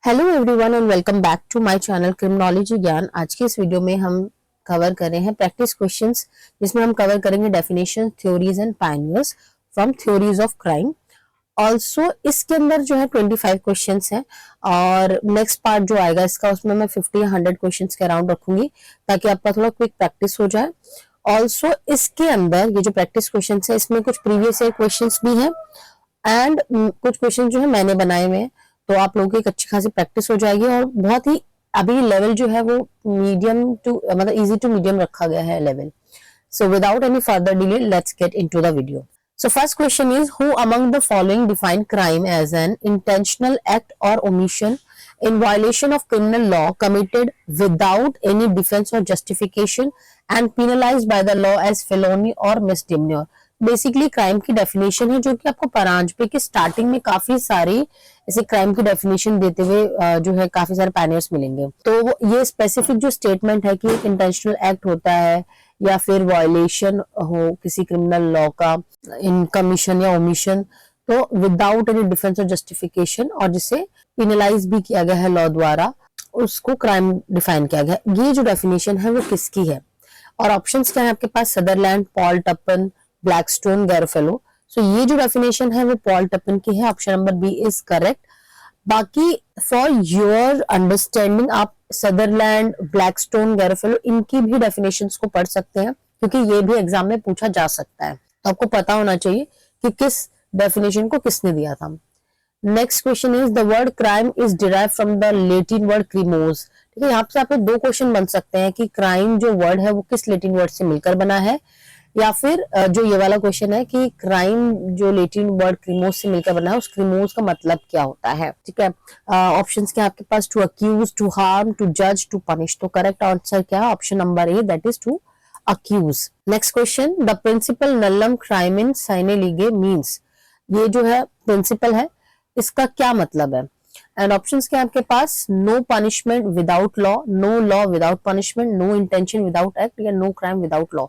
Hello everyone and welcome back to my channel criminology Gyan. आज की इस वीडियो में हम कवर कर रहे हैं प्रैक्टिस क्वेश्चंस, जिसमें हम कवर करेंगे definition, theories and pioneers from theories of crime. Also इसके अंदर जो है 25 क्वेश्चंस हैं और नेक्स्ट पार्ट जो आएगा इसका उसमें मैं 50 या 100 क्वेश्चंस के अराउंड रखूंगी ताकि आपका थोड़ा क्विक प्रैक्टिस हो जाए। ऑल्सो इसके अंदर ये जो प्रैक्टिस क्वेश्चंस है इसमें कुछ प्रीवियस ईयर क्वेश्चंस भी हैं एंड कुछ क्वेश्चन जो है मैंने बनाए हुए हैं, तो आप लोगों की एक अच्छी खासी प्रैक्टिस हो जाएगी और बहुत ही अभी लेवल जो है वो मीडियम टू मतलब इजी टू मीडियम रखा गया है level. So without any further delay, let's get into the video. So first question is, who among the following define crime as an intentional act or omission in violation of criminal law committed without any defense or justification and penalized by the law as felony or misdemeanor? Basically crime की definition है जो कि आपको परांजपे के starting में काफी सारी ऐसे क्राइम की डेफिनेशन देते हुए जो है काफी सारे पैनर्स मिलेंगे। तो ये स्पेसिफिक जो स्टेटमेंट है कि एक इंटेंशनल एक्ट होता है या फिर वायलेशन हो किसी क्रिमिनल लॉ का इन कमीशन या ओमिशन, तो विदाउट एनी डिफेंस और जस्टिफिकेशन और जिसे पिनलाइज भी किया गया है लॉ द्वारा, उसको क्राइम डिफाइन किया गया। ये जो डेफिनेशन है वो किसकी है और ऑप्शंस क्या है आपके पास? Sutherland, Paul Tappan, Blackstone, Garofalo. So ये जो डेफिनेशन है वो पॉल टपन की है। Option number B is correct. बाकी फॉर योर अंडरस्टैंडिंग आप सदरलैंड, ब्लैकस्टोन, गैरफेलो इनकी भी डेफिनेशंस को पढ़ सकते हैं क्योंकि ये भी एग्जाम में पूछा जा सकता है, तो आपको पता होना चाहिए कि किस डेफिनेशन को किसने दिया था। Next question is, the word crime is derive from the Latin word crimos. ठीक है, यहाँ से आपके दो क्वेश्चन बन सकते हैं कि क्राइम जो वर्ड है वो किस लैटिन वर्ड से मिलकर बना है, या फिर जो ये वाला क्वेश्चन है कि क्राइम जो लैटिन वर्ड क्रिमोस से मिलकर बना है उस क्रिमोस का मतलब क्या होता है। ठीक है, ऑप्शंस क्या आपके पास? To accuse, to harm, to जज, टू पनिश। तो करेक्ट आंसर क्या है? Option number A, that is to accuse. Next question, the principle nullum crimen sine lege means. ये जो है प्रिंसिपल है, इसका क्या मतलब है? एंड ऑप्शंस क्या आपके पास? No punishment without law, no law without punishment, no intention without act या no crime without law.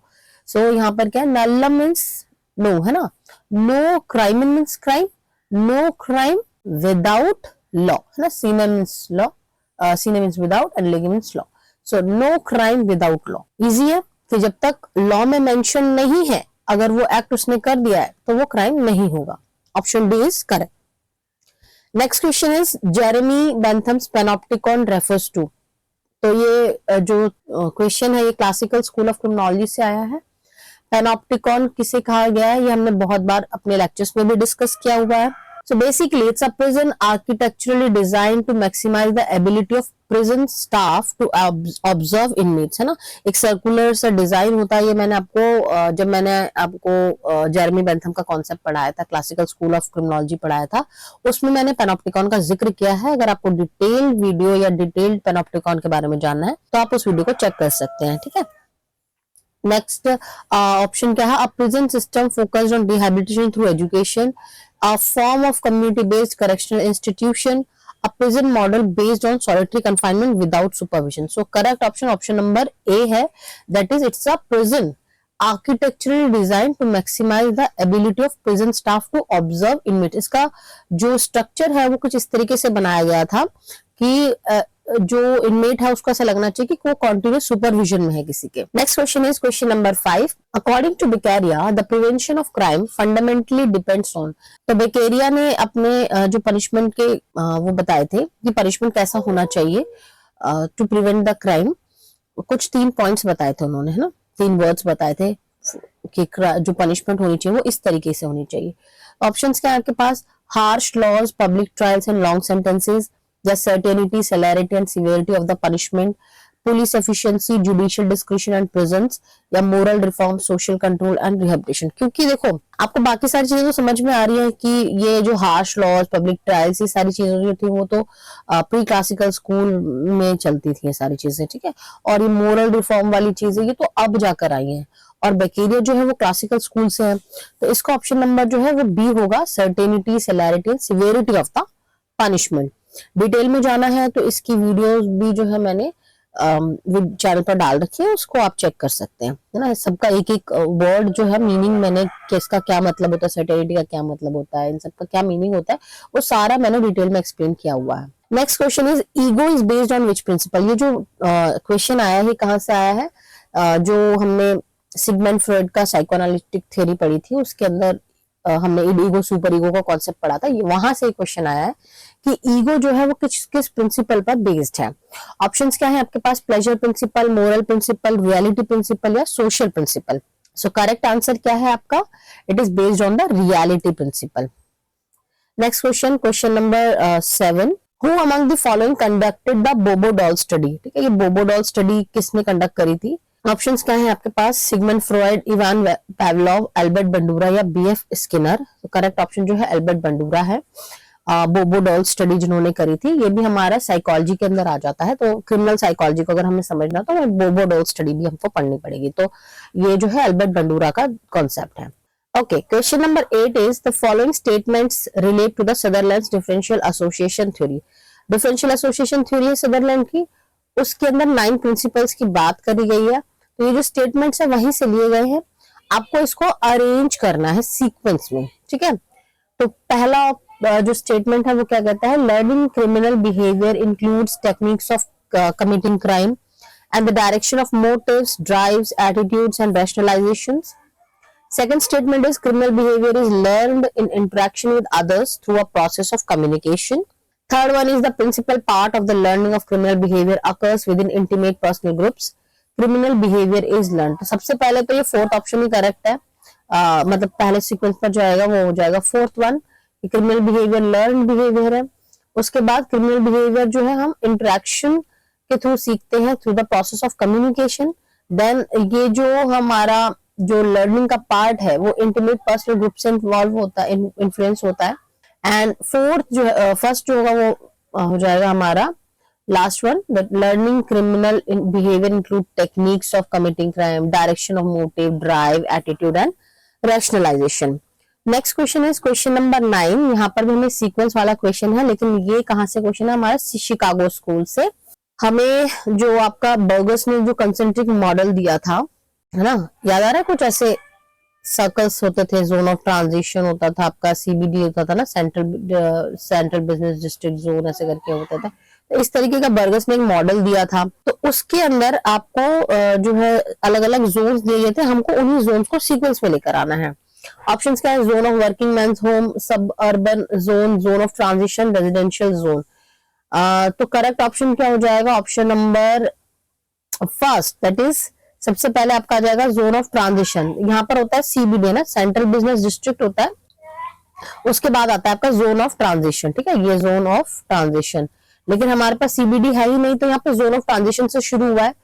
So यहाँ पर क्या है? नल्लम मीन्स नो, है ना। No crime means crime, no crime without law, है ना। Sine means law, sine means without and lege means law. So no crime without law easy है कि जब तक लॉ में मेंशन नहीं है, अगर वो एक्ट उसने कर दिया है तो वो क्राइम नहीं होगा। Option D is correct. Next question is, Jeremy Bentham's panopticon refers to. तो ये जो क्वेश्चन है ये क्लासिकल स्कूल ऑफ क्रिमिनोलॉजी से आया है। पैनोप्टिकॉन किसे कहा गया है ये हमने बहुत बार अपने लेक्चर्स में भी डिस्कस किया हुआ है। So basically it's a prison architecturally design to maximise the ability of prison staff to observe inmates, है ना। एक सर्कुलर सा डिजाइन होता है। ये मैंने आपको जब मैंने आपको जेरेमी बेंथम का कॉन्सेप्ट पढ़ाया था, क्लासिकल स्कूल ऑफ क्रिमिनोलॉजी पढ़ाया था, उसमें मैंने पैनोप्टिकॉन का जिक्र किया है। अगर आपको डिटेल्ड वीडियो या डिटेल्ड पैनोप्टिकॉन के बारे में जानना है तो आप उस वीडियो को चेक कर सकते हैं। ठीक है, नेक्स्ट ऑप्शन क्या है? A prison system focused on rehabilitation through education, a form of community based correctional institution, a prison model based on solitary confinement without supervision. So correct option option number A है, that is it's a prison architecturally design to maximise the ability of prison staff to observe inmate. इसका जो structure है वो कुछ इस तरीके से बनाया गया था कि जो इनमेट है उसको ऐसा लगना चाहिए कि वो कॉन्टिन्यूस सुपरविजन में है किसी के। Next question is question number 5, according to Beccaria the prevention of crime fundamentally depends on. तो बेकेरिया ने अपने जो पनिशमेंट के वो बताए थे कि पनिशमेंट कैसा होना चाहिए टू प्रिवेंट द क्राइम। कुछ 3 पॉइंट्स बताए थे उन्होंने, है ना, 3 वर्ड्स बताए थे कि जो पनिशमेंट होनी चाहिए वो इस तरीके से होनी चाहिए। ऑप्शंस क्या है आपके पास? Harsh laws, public trials and long sentences, the certainty, celerity and severity of the punishment, police efficiency, judicial discretion and presence, या moral reform, social control and rehabilitation। क्योंकि देखो आपको बाकी सारी चीजें तो समझ में आ रही है कि ये जो हार्श लॉज, पब्लिक ट्रायल्स, ये सारी चीजें जो थी वो तो प्री क्लासिकल स्कूल में चलती थी ये सारी चीजें। ठीक है, और ये मोरल रिफॉर्म वाली चीजें ये तो अब जाकर आई हैं और बेकेरिया जो है वो क्लासिकल स्कूल से है। तो इसका ऑप्शन नंबर जो है वो बी होगा, certainty, celerity and severity of the punishment. Detail में जाना है तो इसकी वीडियोस भी जो है मैंने चैनल पर डाल रखी है, उसको आप चेक कर सकते हैं, है ना। सबका एक एक वर्ड जो है मीनिंग मैंने, किसका क्या मतलब होता है, सर्टेनिटी का क्या मतलब होता है, इन सबका क्या मीनिंग होता है, वो सारा मैंने डिटेल में एक्सप्लेन किया हुआ है। Next question is ego is based on which principle. ये जो क्वेश्चन आया है कहाँ से आया है, जो हमने सिगमंड फ्रॉइड का साइकोएनालिटिक थ्योरी पढ़ी थी, उसके अंदर हमने ईगो सुपर ईगो का कॉन्सेप्ट पढ़ा था, वहां से क्वेश्चन आया है कि ईगो जो है वो किस किस प्रिंसिपल पर बेस्ड है। ऑप्शंस क्या है आपके पास, pleasure principle, moral principle, reality principle या social principle. So correct answer क्या है आपका, it is based on the reality principle. Next question, question number 7, who among the following conducted the Bobo doll study. ठीक है, ये बोबो doll study किसने conduct करी थी। ऑप्शंस क्या है आपके पास, Sigmund Freud, Ivan Pavlov, Albert Bandura या बीएफ स्किनर। तो करेक्ट ऑप्शन जो है एल्बर्ट बंडूरा है। बोबो डॉल स्टडी जिन्होंने करी थी, ये भी हमारा साइकोलॉजी के अंदर आ जाता है, तो क्रिमिनल साइकोलॉजी को अगर हमें समझना तो बोबो डॉल स्टडी भी हमको पढ़नी पड़ेगी। तो ये जो है एल्बर्ट बंडूरा का कॉन्सेप्ट है। Okay, question number 8 is the following statements relate to the Sutherland's differential association theory. Differential association theory है सदरलैंड की, उसके अंदर 9 प्रिंसिपल्स की बात करी गई है। तो ये जो स्टेटमेंट्स है वहीं से लिए गए हैं, आपको इसको अरेंज करना है सीक्वेंस में। ठीक है, तो पहला जो स्टेटमेंट है वो क्या कहता है, learning criminal behaviour includes techniques of committing crime and the direction of motives, drives, attitudes and rationalisations. Second statement is criminal behavior is learned in interaction with others through a process of communication. Third one is the principal part of the learning of criminal behavior occurs within intimate personal groups. Criminal behavior is learned. तो सबसे पहले तो ये fourth option ही correct है, मतलब पहले sequence पर जो आएगा वो हो जाएगा fourth one, criminal behaviour learn behaviour है। उसके बाद क्रिमिनल बिहेवियर जो है हम इंटरेक्शन के थ्रू सीखते हैं, through the process of communication. Then ये जो हमारा जो लर्निंग का पार्ट है वो इंटीमेट पर्सनल ग्रुप से इन्वॉल्व होता है, इन्फ्लुएंस होता है। एंड फोर्थ जो फर्स्ट जो होगा वो हो जाएगा हमारा last one, that learning criminal behaviour include techniques of committing crime, direction of motive, drive, attitude and rationalisation. Next question है क्वेश्चन नंबर 9। यहाँ पर भी हमें सीक्वेंस वाला क्वेश्चन है, लेकिन ये कहाँ से क्वेश्चन है, हमारा शिकागो स्कूल से। हमें जो आपका बर्गस ने जो कंसेंट्रिक मॉडल दिया था, है ना, याद आ रहा है, कुछ ऐसे सर्कल्स होते थे, जोन ऑफ ट्रांजिशन होता था आपका, सीबीडी होता था ना, सेंट्रल बिजनेस डिस्ट्रिक्ट जोन, ऐसे करके होता था। तो इस तरीके का बर्गस ने एक मॉडल दिया था, तो उसके अंदर आपको जो है अलग अलग जोन्स दिए गए थे, हमको उन्हीं जोन्स को सीक्वेंस में लेकर आना है। ऑप्शंस क्या है, zone of working man's home, suburban zone, zone of transition, residential zone. तो करेक्ट ऑप्शन क्या हो जाएगा, option number first, that is सबसे पहले आपका आ जाएगा जोन ऑफ ट्रांजिशन। यहाँ पर होता है सीबीडी ना, सेंट्रल बिजनेस डिस्ट्रिक्ट होता है, उसके बाद आता है आपका जोन ऑफ ट्रांजिशन। ठीक है, ये जोन ऑफ ट्रांजिशन, लेकिन हमारे पास सीबीडी है ही नहीं, तो यहाँ पे जोन ऑफ ट्रांजिशन से शुरू हुआ है,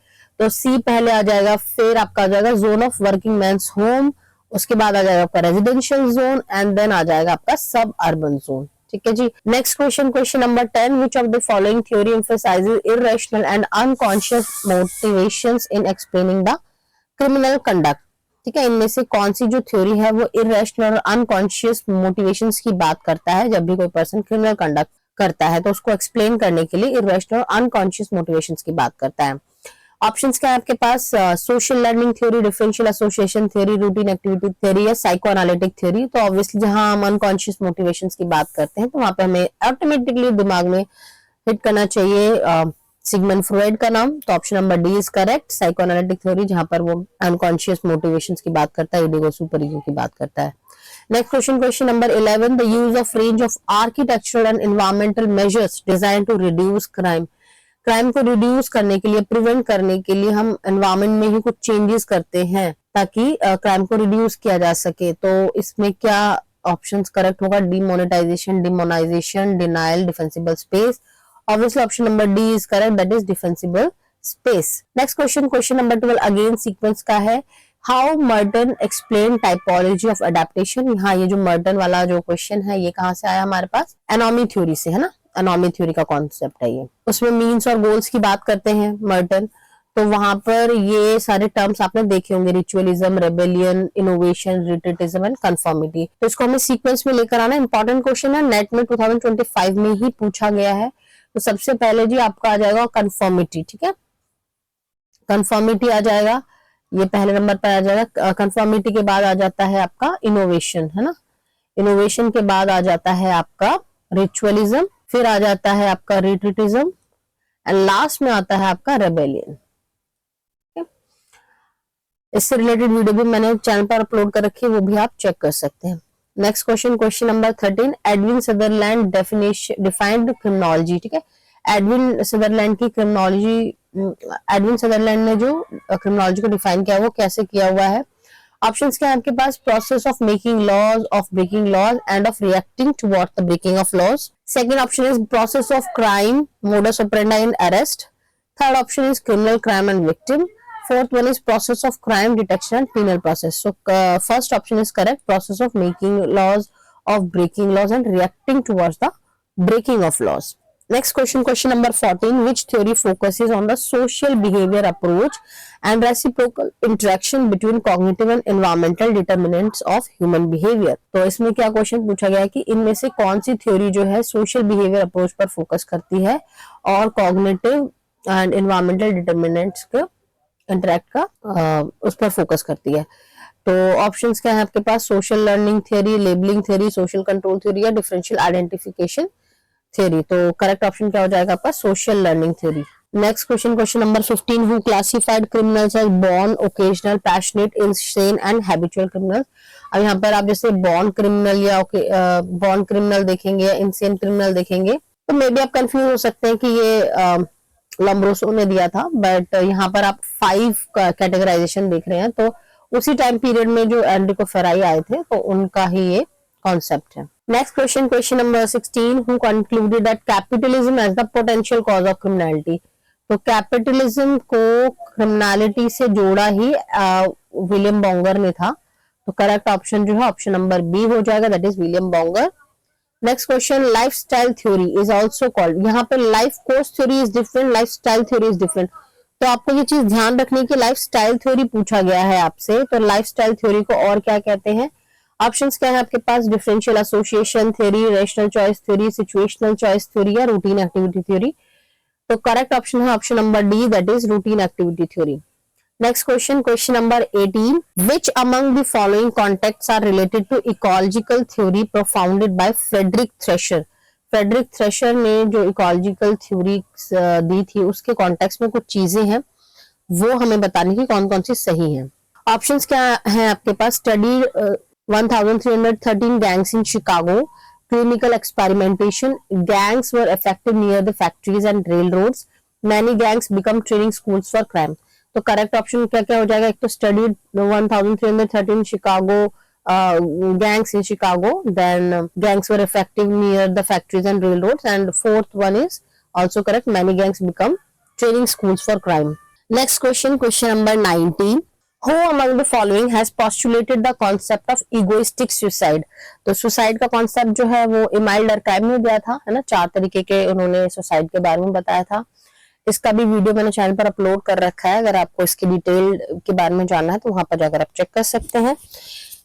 तो सी पहले आ जाएगा, फिर आपका आ जाएगा zone of working man's home, उसके बाद आ जाएगा आपका रेजिडेंशियल जोन, एंड देन आ जाएगा आपका सब अर्बन जोन। ठीक है जी। Next question, question number 10, which of the following theory emphasises irrational and unconscious motivations in explaining the criminal conduct. ठीक है, इनमें से कौन सी जो थ्योरी है वो इररेशनल और अनकॉन्शियस मोटिवेशंस की बात करता है। जब भी कोई पर्सन क्रिमिनल कंडक्ट करता है तो उसको एक्सप्लेन करने के लिए इररेशनल और अनकॉन्शियस मोटिवेशंस की बात करता है। ऑप्शंस क्या है आपके पास, social learning theory, differential association theory, routine activity theory या साइकोएनालिटिक थ्योरी। तो ऑब्वियसली जहां हम अनकॉन्शियस मोटिवेशंस की बात करते हैं तो वहां पे हमें ऑटोमेटिकली दिमाग में हिट करना चाहिए सिगमंड फ्रॉइड का नाम। तो option number D is correct, psychoanalytic theory, जहां पर वो अनकॉन्शियस मोटिवेशंस की बात करता है, ईगो सुपर ईगो की बात करता है। Next question, question number 11, the use of range of architectural and environmental measures design to reduce crime. Crime को रिड्यूस करने के लिए, प्रिवेंट करने के लिए हम एनवायरमेंट में ही कुछ चेंजेस करते हैं ताकि क्राइम को रिड्यूस किया जा सके। तो इसमें क्या ऑप्शंस करेक्ट होगा, demonetisation, demonisation, denial, defensible space. Obviously option number D is correct, that is defensible space. Next question, question number 12 again sequence का है, how Merton explain typology of adaptation. यहाँ ये जो मर्टन वाला जो क्वेश्चन है ये कहाँ से आया हमारे पास, एनॉमी थ्योरी से, है ना, एनॉमी थ्योरी का कॉन्सेप्ट है ये। उसमें मीन्स और गोल्स की बात करते हैं मर्टन, तो वहां पर ये सारे टर्म्स आपने देखे होंगे, ritualism, rebellion, innovation, retreatism and conformity. तो इसको हमें सीक्वेंस में लेकर आना, इंपॉर्टेंट क्वेश्चन है, नेट में 2025 में ही पूछा गया है। तो सबसे पहले जी आपका आ जाएगा कंफर्मिटी। ठीक है, कंफर्मिटी आ जाएगा, ये पहले नंबर पर आ जाएगा। कंफर्मिटी के बाद आ जाता है आपका इनोवेशन, है ना। इनोवेशन के बाद आ जाता है आपका रिचुअलिज्म, फिर आ जाता है आपका रिट्रीटिज्म एंड लास्ट में आता है आपका रेबेलियन। इससे रिलेटेड वीडियो भी मैंने चैनल पर अपलोड कर रखी है, वो भी आप चेक कर सकते हैं। Next question, question number 13, Edwin Sutherland definition defined criminology. ठीक है, एडविन सदरलैंड की क्रिमिनोलॉजी, एडविन सदरलैंड ने जो क्रिमिनोलॉजी को डिफाइन किया वो कैसे किया हुआ है। ऑप्शंस क्या है आपके पास, process of making laws, of breaking laws and of reacting toward the breaking of laws. Second option is process of crime, modus operandi and arrest. Third option is criminal crime and victim. Fourth one is process of crime detection and penal process. So first option is correct, process of making laws, of breaking laws and reacting towards the breaking of laws. Next question, question number 14, which theory focuses on the social behavior approach and reciprocal interaction between cognitive and environmental determinants of human behavior. तो इसमें क्या question पूछा गया है कि इनमें से कौन सी थ्योरी जो है सोशल बिहेवियर अप्रोच पर फोकस करती है और कॉग्निटिव एंड एनवायरमेंटल डिटर्मिनेंट्स के इंटरेक्ट का उस पर फोकस करती है। तो ऑप्शंस क्या है आपके पास, social learning theory, labelling theory, social control theory या डिफरेंशियल आइडेंटिफिकेशन थ्योरी। तो करेक्ट ऑप्शन क्या हो जाएगा आपका, social learning theory. Next question, question number 15, who classified criminals as born, occasional, passionate, insane and habitual criminal. अब यहाँ पर आप जैसे बॉर्न क्रिमिनल या बॉर्न क्रिमिनल देखेंगे या इंसेन क्रिमिनल देखेंगे तो मे बी आप कंफ्यूज हो सकते हैं कि ये लॉम्ब्रोसो ने दिया था, बट यहाँ पर आप 5 कैटेगराइजेशन देख रहे हैं। तो उसी टाइम पीरियड में जो एनरिको फेराई आए थे तो उनका ही ये कॉन्सेप्ट है। Next question, question number 16, who concluded that capitalism as the potential cause of criminality. तो कैपिटलिज्म को क्रिमिनलिटी से जोड़ा ही विलियम बॉन्गर ने था। तो करेक्ट ऑप्शन जो है ऑप्शन नंबर बी हो जाएगा, that is William Bonger. Next question, lifestyle theory is also called. यहाँ पे life course theory is different, lifestyle theory is different. तो आपको ये चीज ध्यान रखने की, लाइफस्टाइल थ्योरी पूछा गया है आपसे, तो लाइफस्टाइल थ्योरी को और क्या कहते हैं। ऑप्शंस क्या है आपके पास, differential association theory, rational choice theory, situational choice theory या रूटीन एक्टिविटी थ्योरी। तो करेक्ट ऑप्शन है option number D, that is routine activity theory. Next question, question number 18. Which among the following contexts are related to ecological theory propounded by Frederick Thresher? Frederick Thresher ने जो ecological theory दी थी उसके context में कुछ चीजें हैं, वो हमें बताने की कौन कौन सी सही हैं। ऑप्शंस क्या हैं आपके पास, study 1313 gangs in Chicago, clinical experimentation, gangs were effective near the factories and railroads, many gangs become training schools for crime। तो करेक्ट ऑप्शन क्या क्या हो जाएगा, एक तो study 1313 Chicago gangs in Chicago, then gangs were effective near the factories and railroads, and fourth one is also correct, many gangs become training schools for crime. Next question, question number 19, who among the following has postulated the concept of egoistic suicide? तो suicide का concept जो है वो email डर्काइम ने दिया था, है ना। 4 तरीके के उन्होंने सुसाइड के बारे में बताया था। इसका भी वीडियो मैंने चैनल पर अपलोड कर रखा है, अगर आपको इसकी डिटेल के बारे में जानना है तो वहां पर जाकर आप चेक कर सकते हैं।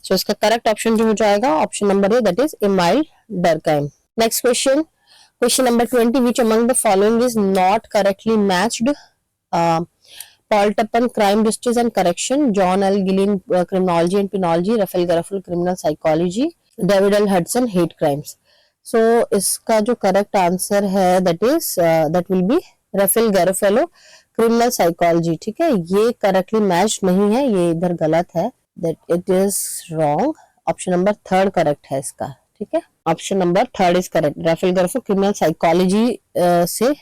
सो इसका करेक्ट ऑप्शन जो हो जाएगा option number A, that is Emile Durkheim. Next question, question number 20, which among the following is not correctly matched? Paul Tappan, crime, justice and correction, John L Gillin, criminology and penology, Raffaele Garofalo, criminal psychology, David L Hudson, hate crimes. So इसका जो correct answer है that will be Raffaele Garofalo, criminal psychology. ठीक है, ये correctly match नहीं है, ये इधर गलत है, that it is wrong. Option number 3 correct है इसका। ठीक है, option number 3 is correct, Raffaele Garofalo criminal psychology से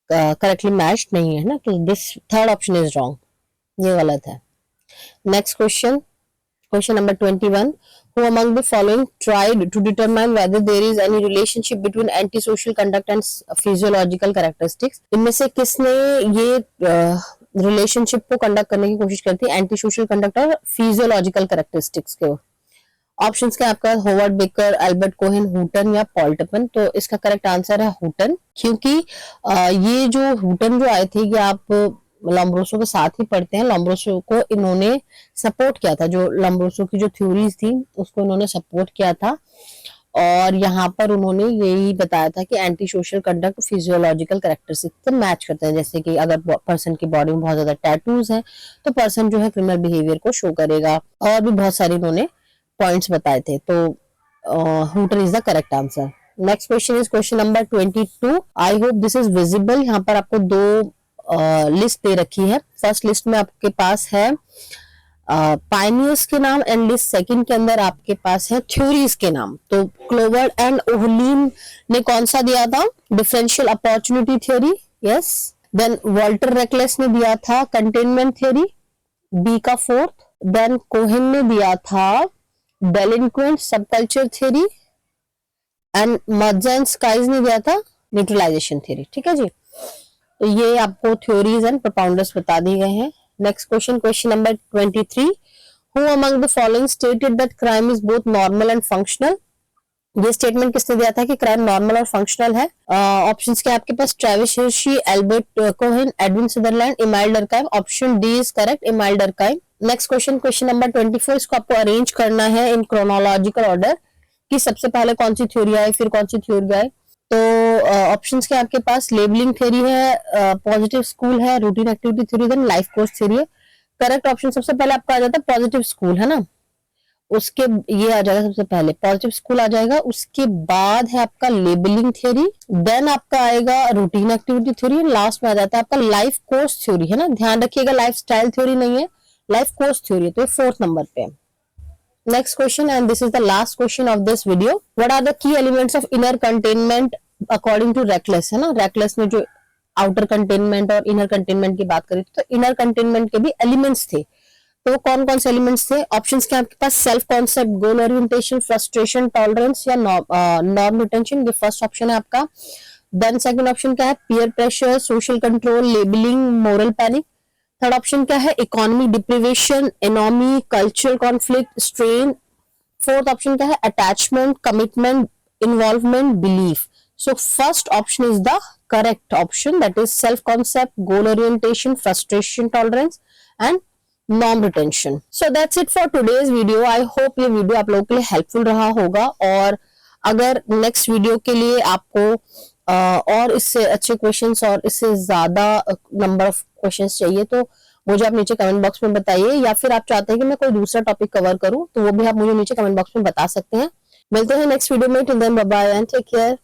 करेक्टली मैच नहीं है ना, तो this 3rd option is wrong, ये गलत है। Next question, question number 21, who among the following tried to determine whether there is any relationship between antisocial conduct and physiological characteristics? इनमें से किसने ये रिलेशनशिप को कंडक्ट करने की कोशिश करती है, एंटी कंडक्ट और फिजियोलॉजिकल कैरेक्टरिस्टिक्स के? ऑप्शंस क्या आपका, hovered baker, Albert Cohen, Hutton या पॉल टपन। तो इसका करेक्ट आंसर है हुटन, क्योंकि ये जो हुटन जो आए थे, ये आप लॉम्ब्रोसो के साथ ही पढ़ते हैं। लॉम्ब्रोसो को इन्होंने सपोर्ट किया था, जो लॉम्ब्रोसो की जो थ्योरीज थी उसको इन्होंने सपोर्ट किया था। और यहाँ पर उन्होंने यही बताया था कि anti social conduct physiological characteristic से मैच करते हैं, जैसे कि अगर पर्सन की बॉडी में बहुत ज्यादा टैटूज हैं तो पर्सन जो है क्रिमिनल बिहेवियर को शो करेगा। और भी बहुत सारे उन्होंने पॉइंट्स बताए थे। तो hooter is the correct answer. Next question is question number 22। I hope this is visible. यहाँ पर आपको दो लिस्ट दे रखी है। फर्स्ट लिस्ट में आपके पास है पायनियर्स के नाम एंड लिस्ट सेकंड के अंदर आपके पास है थ्योरीज के नाम। तो क्लोवर्ड एंड ओहलीन ने कौन सा दिया था? Differential opportunity theory, yes. Then Walter Reckless ने दिया था कंटेनमेंट थ्योरी, बी का फोर्थ। देन कोहेन ने दिया था डेलिंक्वेंट सबकल्चर थ्योरी एंड मर्जन स्काइज ने दिया था न्यूट्रलाइजेशन थ्योरी। ठीक है जी, तो ये आपको थ्योरीज एंड प्रोपाउंडर्स बता दिए गए हैं। Next question, question number 23। Who among the following stated that crime is both normal and functional? ये स्टेटमेंट किसने दिया था कि क्राइम नॉर्मल और फंक्शनल है? ऑप्शंस के आपके पास Travis Hirschi, Albert Cohen, Edwin Sutherland, Emile Durkheim. Option D is correct, Emile Durkheim. Next question, question number 24। इसको आपको अरेंज करना है इन क्रोनोलॉजिकल ऑर्डर कि सबसे पहले कौन सी थ्योरी आई फिर कौन सी थ्योरी आई। तो ऑप्शंस के आपके पास लेबलिंग थ्योरी है, पॉजिटिव स्कूल है, routine activity theory, then life course theory है। करेक्ट ऑप्शन सबसे पहले आपका आ जाता है पॉजिटिव स्कूल, है ना। उसके ये आ जाएगा सबसे पहले पॉजिटिव स्कूल आ जाएगा। उसके बाद है आपका लेबलिंग थ्योरी, देन आपका आएगा रूटीन एक्टिविटी थ्योरी, लास्ट में आ जाता है आपका लाइफ कोर्स थ्योरी, है ना। ध्यान रखिएगा लाइफ स्टाइल थ्योरी नहीं है, लाइफ कोर्स थ्योरी है। तो ये 4th नंबर पे है। Next question, and this is the last question of this video. What are the key elements of inner containment according to Reckless? है ना, Reckless ने जो आउटर कंटेनमेंट और इनर कंटेनमेंट की बात करी तो इनर कंटेनमेंट के भी एलिमेंट्स थे। तो कौन कौन से एलिमेंट्स थे? ऑप्शंस के आपके पास सेल्फ कॉन्सेप्ट, गोल ओरिएंटेशन, फ्रस्ट्रेशन, टॉलरेंस या नॉर्म रिटेंशन। ये फर्स्ट ऑप्शन है आपका। देन सेकंड ऑप्शन क्या है? Peer pressure, social control, labelling, moral panic. Third option क्या है? Economic deprivation, anomie, cultural conflict, strain. Fourth option क्या है? Attachment, commitment, involvement, belief. So first option is the correct option, that is self concept, goal orientation, frustration tolerance and norm retention. So that's it for today's video. I hope ये video आप लोगों के लिए helpful रहा होगा। और अगर next video के लिए आपको और इससे अच्छे क्वेश्चंस और इससे ज्यादा नंबर ऑफ क्वेश्चंस चाहिए तो मुझे आप नीचे कमेंट बॉक्स में बताइए, या फिर आप चाहते हैं कि मैं कोई दूसरा टॉपिक कवर करूं तो वो भी आप मुझे नीचे कमेंट बॉक्स में बता सकते हैं। मिलते हैं नेक्स्ट वीडियो में। Till then bye bye and take care.